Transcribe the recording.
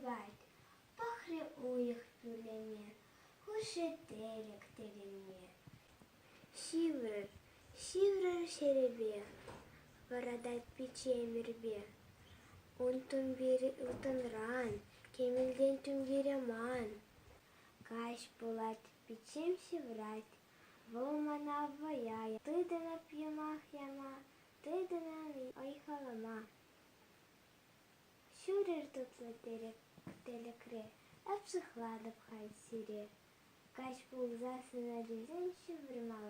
бәлт, пахре уйық пүлеме, хушетерек тереме. Шиврыр шеребе, варадат печемірбе, унтун бері утынран, кемілден түнгере ман. Каш булат печем шеврать, волмана ваяя, тыдынап ямах яма, тыдынан ойхалама. Шурер тутлы телекре, әпсықладып хай сире. Каш булзасына дезен шеврма